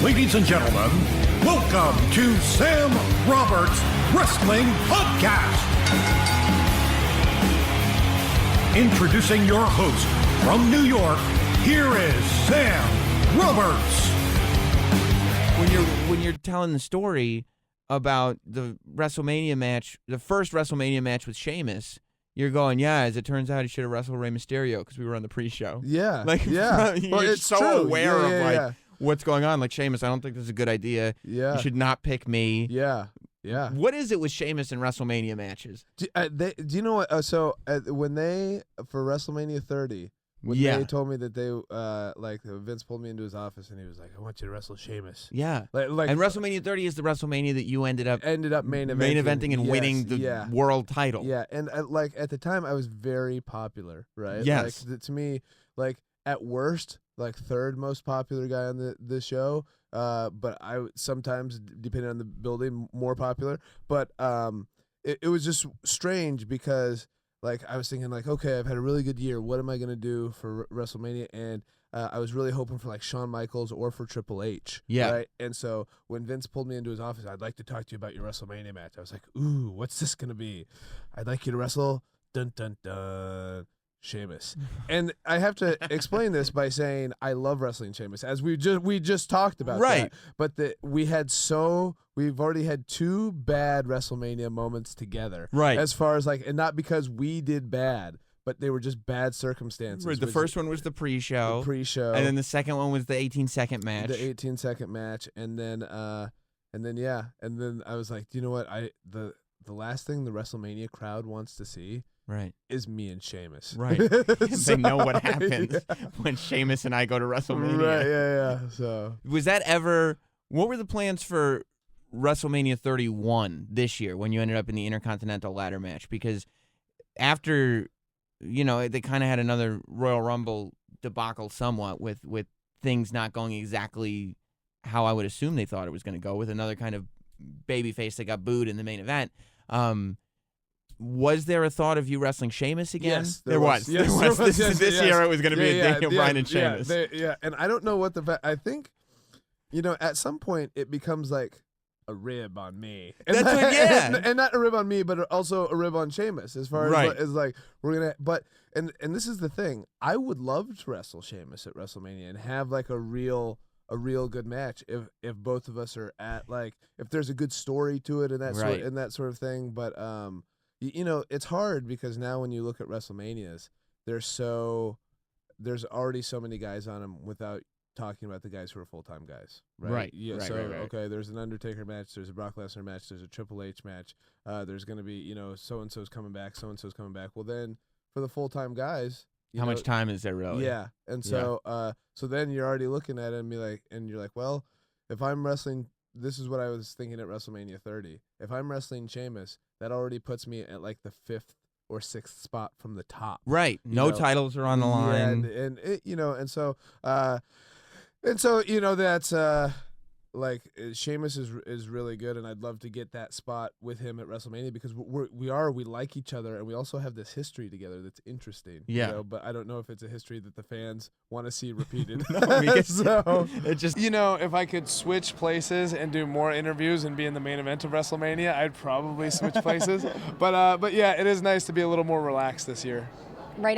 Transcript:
Ladies and gentlemen, welcome to Sam Roberts Wrestling Podcast. Introducing your host from New York, here is Sam Roberts. When you're telling the story about the WrestleMania match, the first WrestleMania match with Sheamus, you're going, yeah, as it turns out, he should have wrestled Rey Mysterio because we were on the pre-show. Yeah. You're Well, it's so true. aware Yeah. of what's going on. Like, Sheamus, I don't think this is a good idea. Yeah. You should not pick me. Yeah. What is it with Sheamus in WrestleMania matches? Do you know what? When they, for WrestleMania 30, when Yeah. they told me that they, Vince pulled me into his office and he was like, I want you to wrestle Sheamus. Yeah. Like And WrestleMania 30 is the WrestleMania that you ended up main eventing and winning the world title. Yeah, and at the time I was very popular, right? Yes. Like, to me, like at worst, like third most popular guy on the show. But I sometimes, depending on the building, more popular. But it was just strange because like I was thinking like, okay, I've had a really good year. What am I gonna do for WrestleMania? And I was really hoping for like Shawn Michaels or for Triple H. Yeah. Right. And so when Vince pulled me into his office, I'd like to talk to you about your WrestleMania match. I was like, ooh, what's this gonna be? I'd like you to wrestle dun dun dun Sheamus. And I have to explain this by saying I love wrestling Sheamus, as we just talked about. Right. That. But we've already had two bad WrestleMania moments together. Right. As far as like, and not because we did bad, but they were just bad circumstances. Right, the first one was the pre-show. And then the second one was the 18-second match. The 18-second match. And then I was like, do you know what? The last thing the WrestleMania crowd wants to see is me and Sheamus. Right. They know what happens when Sheamus and I go to WrestleMania. Right, yeah. So was that ever, what were the plans for WrestleMania 31 this year when you ended up in the Intercontinental ladder match? Because after, they kind of had another Royal Rumble debacle somewhat with things not going exactly how I would assume they thought it was going to go, with another kind of babyface that got booed in the main event. Was there a thought of you wrestling Sheamus again? Yes, there was. Yes, there was. This yes. year it was going to be a Daniel Bryan and Sheamus. Yeah, and I don't know what I think, at some point it becomes like a rib on me. And That's what, yeah. And not a rib on me, but also a rib on Sheamus, as far as like we're going to, but, and this is the thing, I would love to wrestle Sheamus at WrestleMania and have like a real good match if both of us are at, like, if there's a good story to it and that sort of thing. But it's hard because now when you look at WrestleManias, there's already so many guys on them without talking about the guys who are full-time guys, right? Yeah. Okay, there's an Undertaker match, there's a Brock Lesnar match, there's a Triple H match, there's going to be, so and so's coming back. Well, then for the full-time guys, how much time is there really? Yeah, and so so then you're already looking at it and you're like, well, if I'm wrestling, this is what I was thinking at WrestleMania 30. If I'm wrestling Sheamus, that already puts me at like the 5th or 6th spot from the top. Right. No titles are on the line. And that's like Sheamus is really good, and I'd love to get that spot with him at WrestleMania because we like each other, and we also have this history together that's interesting. Yeah. But I don't know if it's a history that the fans want to see repeated. So it just if I could switch places and do more interviews and be in the main event of WrestleMania, I'd probably switch places. But yeah, it is nice to be a little more relaxed this year. Right